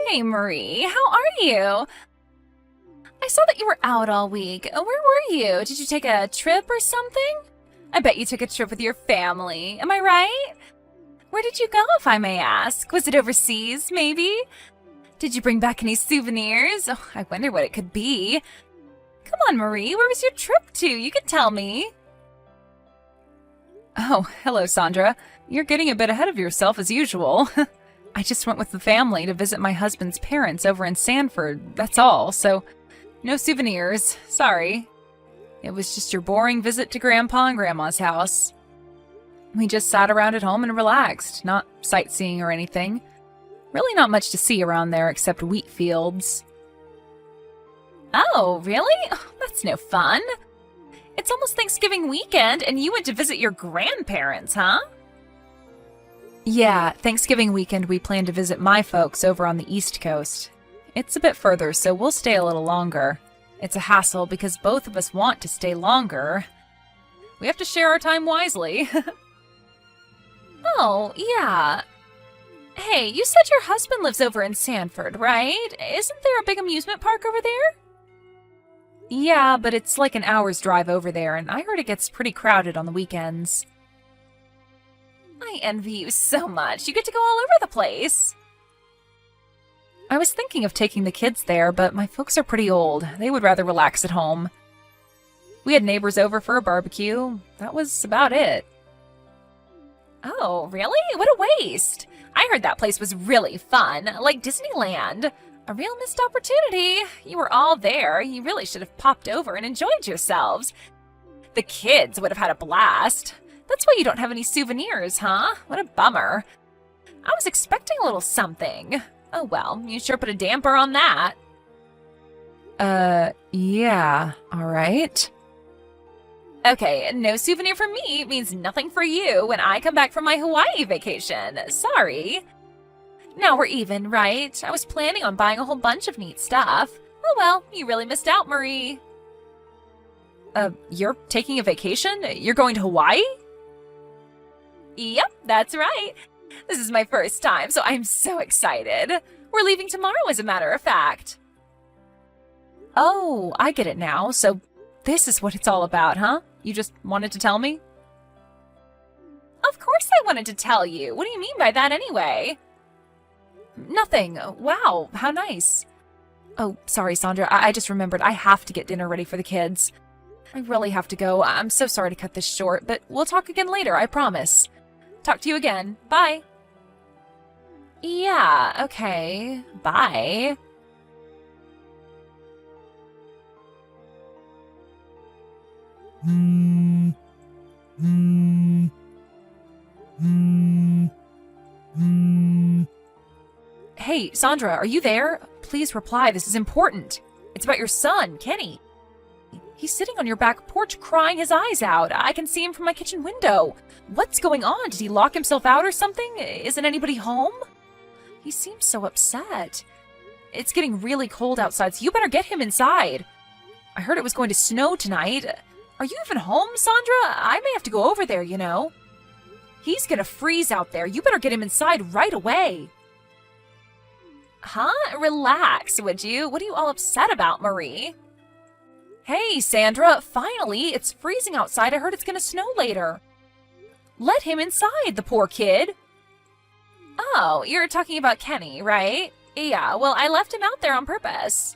Hey, Marie, how are you? I saw that you were out all week. Where were you? Did you take a trip or something? I bet you took a trip with your family. Am I right? Where did you go, if I may ask? Was it overseas, maybe? Did you bring back any souvenirs? Oh, I wonder what it could be. Come on, Marie, where was your trip to? You can tell me. Oh, hello, Sandra. You're getting a bit ahead of yourself as usual. I just went with the family to visit my husband's parents over in Sanford, that's all, so no souvenirs, sorry. It was just your boring visit to Grandpa and Grandma's house. We just sat around at home and relaxed, not sightseeing or anything. Really not much to see around there except wheat fields. Oh, really? Oh, that's no fun. It's almost Thanksgiving weekend and you went to visit your grandparents, huh? Yeah, Thanksgiving weekend we plan to visit my folks over on the East Coast. It's a bit further, so we'll stay a little longer. It's a hassle because both of us want to stay longer. We have to share our time wisely. Oh, yeah. Hey, you said your husband lives over in Sanford, right? Isn't there a big amusement park over there? Yeah, but it's like an hour's drive over there, and I heard it gets pretty crowded on the weekends. I envy you so much. You get to go all over the place. I was thinking of taking the kids there, but my folks are pretty old. They would rather relax at home. We had neighbors over for a barbecue. That was about it. Oh, really? What a waste. I heard that place was really fun, like Disneyland. A real missed opportunity. You were all there. You really should have popped over and enjoyed yourselves. The kids would have had a blast. That's why you don't have any souvenirs, huh? What a bummer. I was expecting a little something. Oh well, you sure put a damper on that. Yeah, alright. Okay, no souvenir from me means nothing for you when I come back from my Hawaii vacation. Sorry. Now we're even, right? I was planning on buying a whole bunch of neat stuff. Oh well, you really missed out, Marie. You're taking a vacation? You're going to Hawaii? Yep, that's right. This is my first time, so I'm so excited. We're leaving tomorrow, as a matter of fact. Oh, I get it now. So this is what it's all about, huh? You just wanted to tell me? Of course I wanted to tell you. What do you mean by that anyway? Nothing. Wow, how nice. Oh, sorry, Sandra. I just remembered I have to get dinner ready for the kids. I really have to go. I'm so sorry to cut this short, but we'll talk again later, I promise. Talk to you again. Bye. Yeah, okay. Bye. Hey, Sandra, are you there? Please reply. This is important. It's about your son, Kenny. He's sitting on your back porch crying his eyes out. I can see him from my kitchen window. What's going on? Did he lock himself out or something? Isn't anybody home? He seems so upset. It's getting really cold outside, so you better get him inside. I heard it was going to snow tonight. Are you even home, Sandra? I may have to go over there, you know. He's gonna freeze out there. You better get him inside right away. Huh? Relax, would you? What are you all upset about, Marie? Hey, Sandra, finally! It's freezing outside. I heard it's gonna snow later. Let him inside, the poor kid. Oh, you're talking about Kenny, right? Yeah, well, I left him out there on purpose.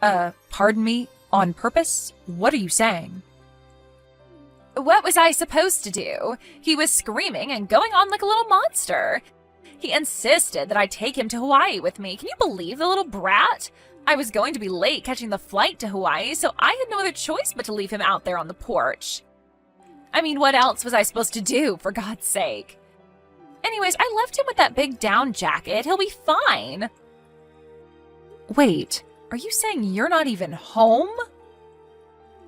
Pardon me? On purpose? What are you saying? What was I supposed to do? He was screaming and going on like a little monster. He insisted that I take him to Hawaii with me. Can you believe the little brat? I was going to be late catching the flight to Hawaii, so I had no other choice but to leave him out there on the porch. I mean, what else was I supposed to do, for God's sake? Anyways, I left him with that big down jacket. He'll be fine. Wait, are you saying you're not even home?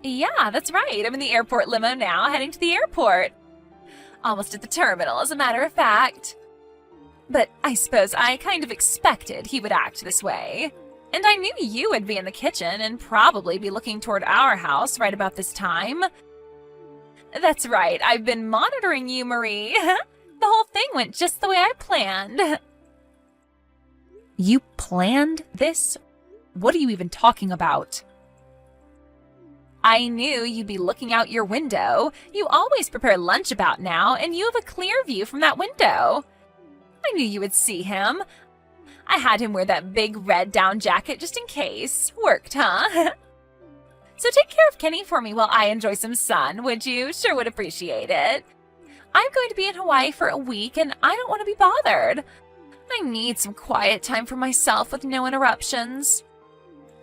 Yeah, that's right. I'm in the airport limo now, heading to the airport. Almost at the terminal, as a matter of fact. But I suppose I kind of expected he would act this way. And I knew you would be in the kitchen and probably be looking toward our house right about this time. That's right, I've been monitoring you, Marie. The whole thing went just the way I planned. You planned this? What are you even talking about? I knew you'd be looking out your window. You always prepare lunch about now, and you have a clear view from that window. I knew you would see him. I had him wear that big red down jacket just in case. Worked, huh? So take care of Kenny for me while I enjoy some sun, would you? Sure would appreciate it. I'm going to be in Hawaii for a week, and I don't want to be bothered. I need some quiet time for myself with no interruptions.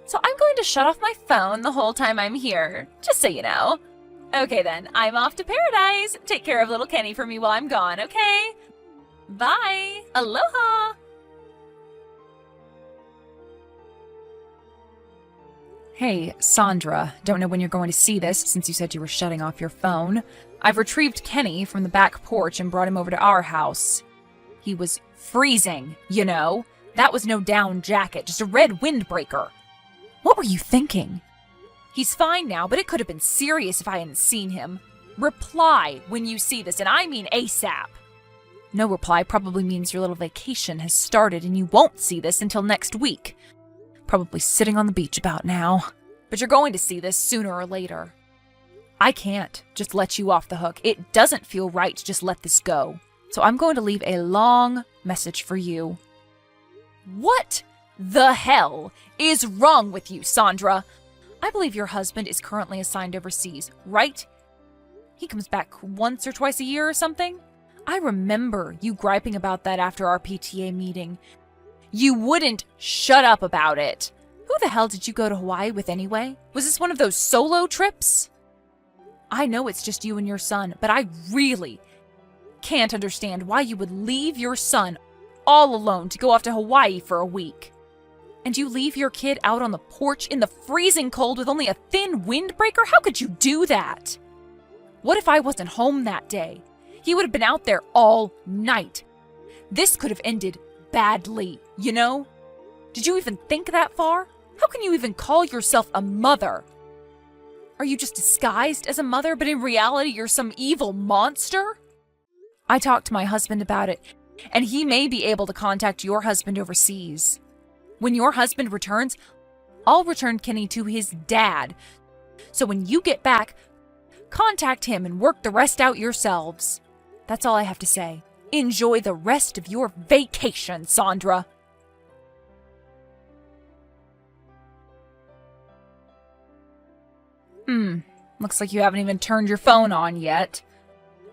So I'm going to shut off my phone the whole time I'm here, just so you know. Okay then, I'm off to paradise. Take care of little Kenny for me while I'm gone, okay? Bye. Aloha. Hey, Sandra, don't know when you're going to see this since you said you were shutting off your phone. I've retrieved Kenny from the back porch and brought him over to our house. He was freezing, you know. That was no down jacket, just a red windbreaker. What were you thinking? He's fine now, but it could have been serious if I hadn't seen him. Reply when you see this, and I mean ASAP. No reply probably means your little vacation has started and you won't see this until next week. Probably sitting on the beach about now. But you're going to see this sooner or later. I can't just let you off the hook. It doesn't feel right to just let this go. So I'm going to leave a long message for you. What the hell is wrong with you, Sandra? I believe your husband is currently assigned overseas, right? He comes back once or twice a year or something? I remember you griping about that after our PTA meeting. You wouldn't shut up about it. Who the hell did you go to Hawaii with anyway? Was this one of those solo trips? I know it's just you and your son, but I really can't understand why you would leave your son all alone to go off to Hawaii for a week. And you leave your kid out on the porch in the freezing cold with only a thin windbreaker? How could you do that? What if I wasn't home that day? He would have been out there all night. This could have ended badly, you know? Did you even think that far? How can you even call yourself a mother? Are you just disguised as a mother, but in reality you're some evil monster? I talked to my husband about it, and he may be able to contact your husband overseas. When your husband returns, I'll return Kenny to his dad. So when you get back, contact him and work the rest out yourselves. That's all I have to say. Enjoy the rest of your vacation, Sandra. Looks like you haven't even turned your phone on yet.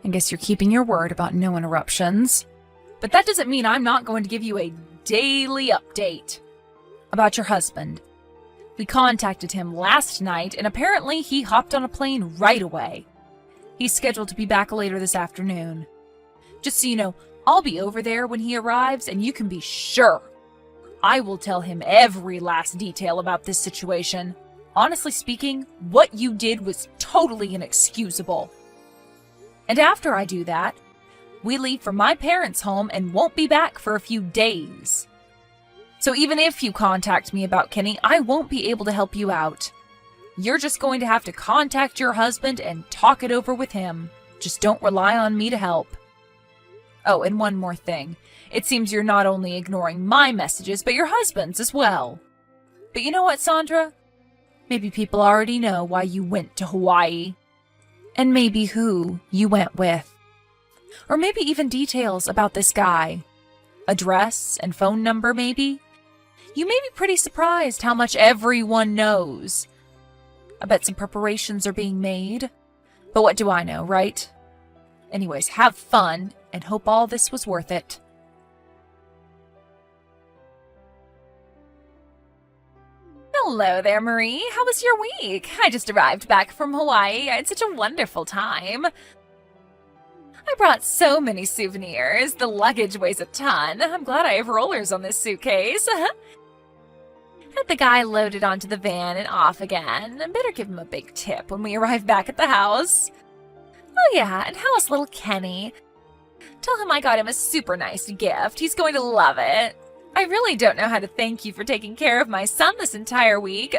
I guess you're keeping your word about no interruptions. But that doesn't mean I'm not going to give you a daily update about your husband. We contacted him last night, and apparently he hopped on a plane right away. He's scheduled to be back later this afternoon. Just so you know, I'll be over there when he arrives, and you can be sure I will tell him every last detail about this situation. Honestly speaking, what you did was totally inexcusable. And after I do that, we leave for my parents' home and won't be back for a few days. So even if you contact me about Kenny, I won't be able to help you out. You're just going to have to contact your husband and talk it over with him. Just don't rely on me to help. Oh, and one more thing. It seems you're not only ignoring my messages, but your husband's as well. But you know what, Sandra? Maybe people already know why you went to Hawaii. And maybe who you went with. Or maybe even details about this guy. Address and phone number, maybe? You may be pretty surprised how much everyone knows. I bet some preparations are being made. But what do I know, right? Anyways, have fun, and hope all this was worth it. Hello there, Marie. How was your week? I just arrived back from Hawaii. I had such a wonderful time. I brought so many souvenirs. The luggage weighs a ton. I'm glad I have rollers on this suitcase. Had the guy loaded onto the van and off again. I better give him a big tip when we arrive back at the house. Oh yeah, and how's little Kenny? Tell him I got him a super nice gift. He's going to love it. I really don't know how to thank you for taking care of my son this entire week.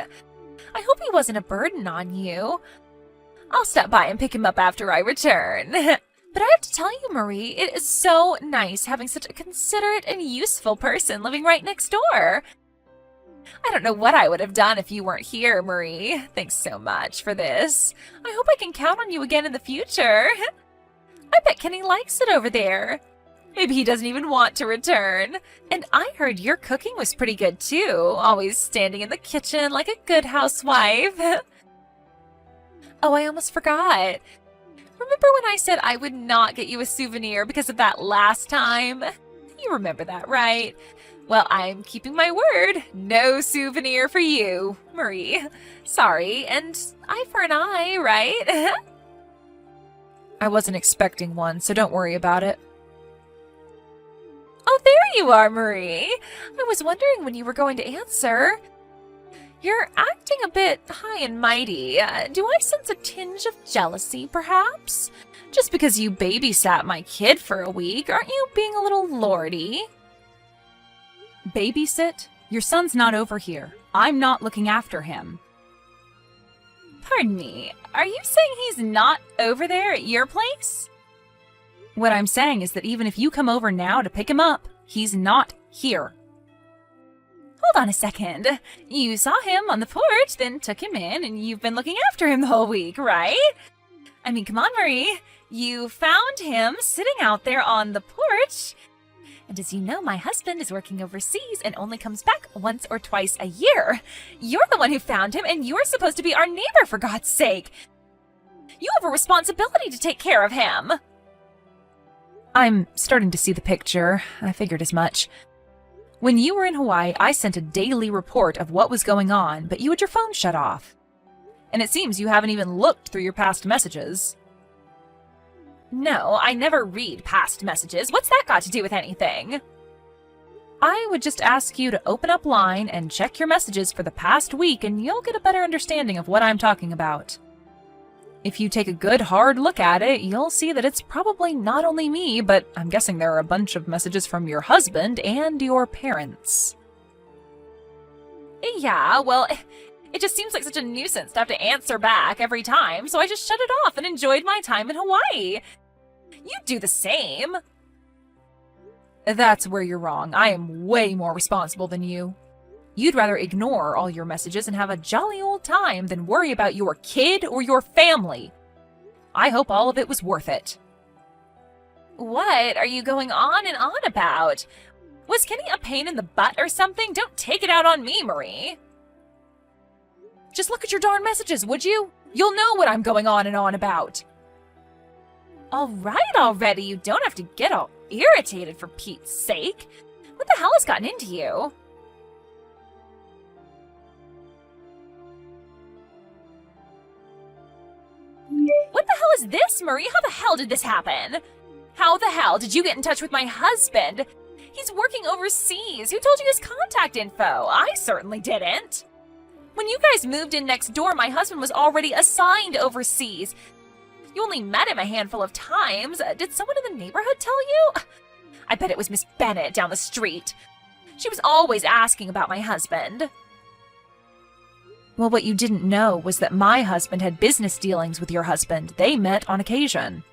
I hope he wasn't a burden on you. I'll stop by and pick him up after I return. But But I have to tell you, Marie, it is so nice having such a considerate and useful person living right next door. I don't know what I would have done if you weren't here, Marie. Thanks so much for this. I hope I can count on you again in the future. I bet Kenny likes it over there. Maybe he doesn't even want to return. And I heard your cooking was pretty good too, always standing in the kitchen like a good housewife. Oh, I almost forgot. Remember when I said I would not get you a souvenir because of that last time? You remember that, right? Well, I'm keeping my word. No souvenir for you, Marie. Sorry, and eye for an eye, right? I wasn't expecting one, so don't worry about it. Oh, there you are, Marie. I was wondering when you were going to answer. You're acting a bit high and mighty. Do I sense a tinge of jealousy, perhaps? Just because you babysat my kid for a week, aren't you being a little lordy? Babysit? Your son's not over here. I'm not looking after him. Pardon me, are you saying he's not over there at your place? What I'm saying is that even if you come over now to pick him up, he's not here. Hold on a second. You saw him on the porch, then took him in, and you've been looking after him the whole week, right? I mean, come on, Marie. You found him sitting out there on the porch. And as you know, my husband is working overseas and only comes back once or twice a year. You're the one who found him, and you're supposed to be our neighbor, for God's sake. You have a responsibility to take care of him. I'm starting to see the picture. I figured as much. When you were in Hawaii, I sent a daily report of what was going on, but you had your phone shut off. And it seems you haven't even looked through your past messages. No, I never read past messages. What's that got to do with anything? I would just ask you to open up Line and check your messages for the past week, and you'll get a better understanding of what I'm talking about. If you take a good hard look at it, you'll see that it's probably not only me, but I'm guessing there are a bunch of messages from your husband and your parents. Yeah, well, it just seems like such a nuisance to have to answer back every time, so I just shut it off and enjoyed my time in Hawaii. You'd do the same. That's where you're wrong. I am way more responsible than you. You'd rather ignore all your messages and have a jolly old time than worry about your kid or your family. I hope all of it was worth it. What are you going on and on about? Was Kenny a pain in the butt or something? Don't take it out on me, Marie. Just look at your darn messages, would you? You'll know what I'm going on and on about. All right already, you don't have to get all irritated for Pete's sake. What the hell has gotten into you? What the hell is this, Marie? How the hell did this happen? How the hell did you get in touch with my husband? He's working overseas. Who told you his contact info? I certainly didn't. When you guys moved in next door, my husband was already assigned overseas. You only met him a handful of times. Did someone in the neighborhood tell you? I bet it was Miss Bennett down the street. She was always asking about my husband. Well, what you didn't know was that my husband had business dealings with your husband. They met on occasion.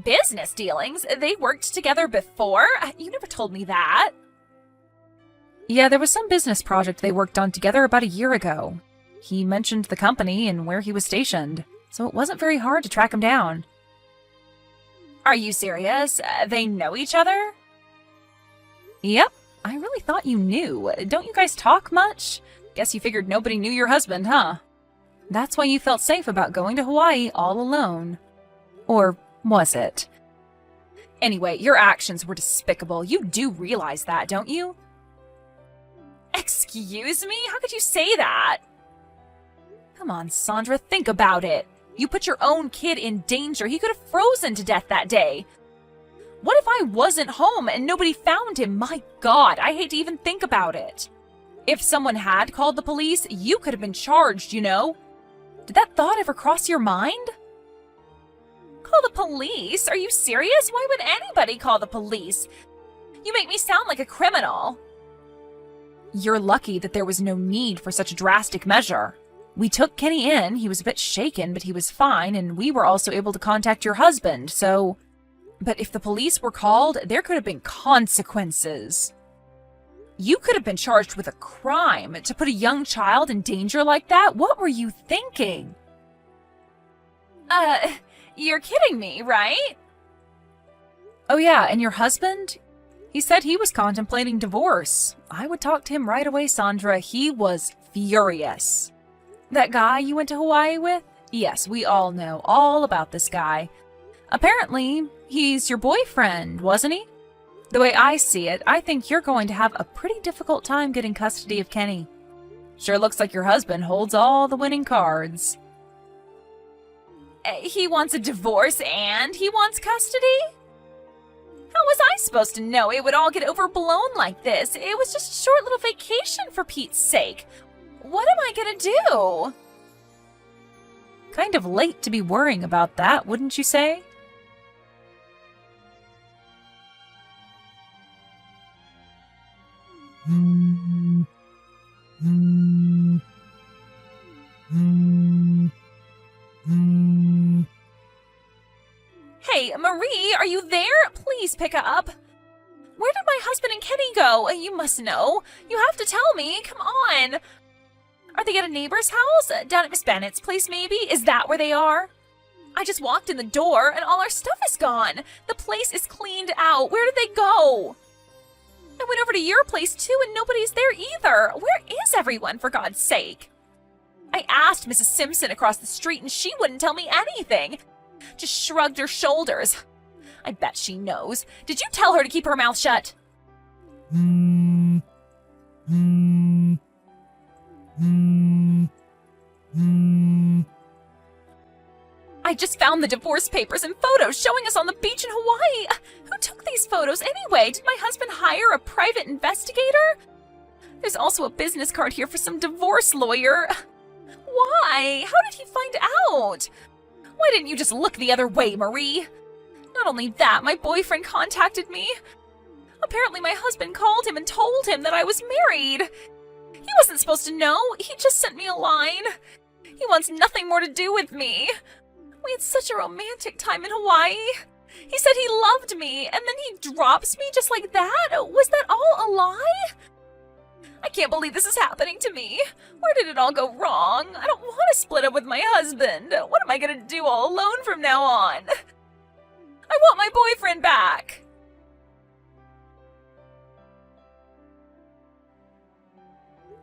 Business dealings? They worked together before? You never told me that. Yeah, there was some business project they worked on together about a year ago. He mentioned the company and where he was stationed, so it wasn't very hard to track him down. Are you serious? They know each other? Yep. I really thought you knew. Don't you guys talk much? Guess you figured nobody knew your husband, huh? That's why you felt safe about going to Hawaii all alone. Or was it? Anyway, your actions were despicable. You do realize that, don't you? Excuse me? How could you say that? Come on, Sandra, think about it. You put your own kid in danger. He could have frozen to death that day. What if I wasn't home and nobody found him? My God, I hate to even think about it. If someone had called the police, you could have been charged, you know? Did that thought ever cross your mind? Call the police? Are you serious? Why would anybody call the police? You make me sound like a criminal. You're lucky that there was no need for such a drastic measure. We took Kenny in. He was a bit shaken, but he was fine, and we were also able to contact your husband, so... But if the police were called, there could have been consequences. You could have been charged with a crime. To put a young child in danger like that? What were you thinking? You're kidding me, right? Oh yeah, and your husband? He said he was contemplating divorce. I would talk to him right away, Sandra. He was furious. That guy you went to Hawaii with? Yes, we all know all about this guy. Apparently, he's your boyfriend, wasn't he? The way I see it, I think you're going to have a pretty difficult time getting custody of Kenny. Sure looks like your husband holds all the winning cards. He wants a divorce and he wants custody? How was I supposed to know it would all get overblown like this? It was just a short little vacation for Pete's sake. What am I gonna do? Kind of late to be worrying about that, wouldn't you say? Hey, Marie, are you there? Please pick up. Where did my husband and Kenny go? You must know. You have to tell me. Come on. Are they at a neighbor's house? Down at Miss Bennett's place, maybe? Is that where they are? I just walked in the door and all our stuff is gone. The place is cleaned out. Where did they go? I went over to your place too and nobody's there either. Where is everyone, for God's sake? I asked Mrs. Simpson across the street and she wouldn't tell me anything. Just shrugged her shoulders. I bet she knows. Did you tell her to keep her mouth shut? I just found the divorce papers and photos showing us on the beach in Hawaii. Who took these photos anyway? Did my husband hire a private investigator? There's also a business card here for some divorce lawyer. Why? How did he find out? Why didn't you just look the other way, Marie? Not only that, my boyfriend contacted me. Apparently my husband called him and told him that I was married. He wasn't supposed to know. He just sent me a line. He wants nothing more to do with me. We had such a romantic time in Hawaii. He said he loved me, and then he drops me just like that? Was that all a lie? I can't believe this is happening to me. Where did it all go wrong? I don't want to split up with my husband. What am I going to do all alone from now on? I want my boyfriend back.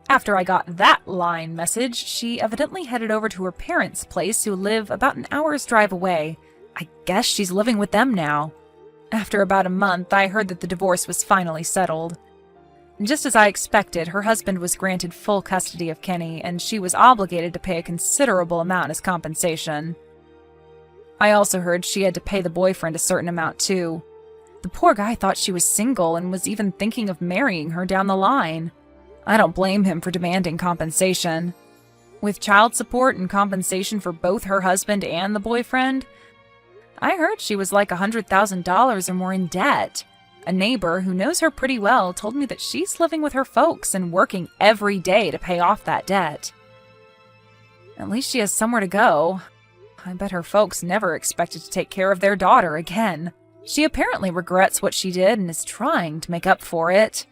After I got that line message, she evidently headed over to her parents' place, who live about an hour's drive away. I guess she's living with them now. After about a month, I heard that the divorce was finally settled. Just as I expected, her husband was granted full custody of Kenny, and she was obligated to pay a considerable amount as compensation. I also heard she had to pay the boyfriend a certain amount too. The poor guy thought she was single and was even thinking of marrying her down the line. I don't blame him for demanding compensation. With child support and compensation for both her husband and the boyfriend, I heard she was like $100,000 or more in debt. A neighbor who knows her pretty well told me that she's living with her folks and working every day to pay off that debt. At least she has somewhere to go. I bet her folks never expected to take care of their daughter again. She apparently regrets what she did and is trying to make up for it.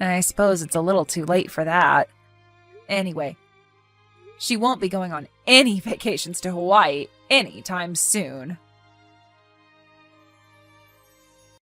I suppose it's a little too late for that. Anyway, she won't be going on any vacations to Hawaii anytime soon.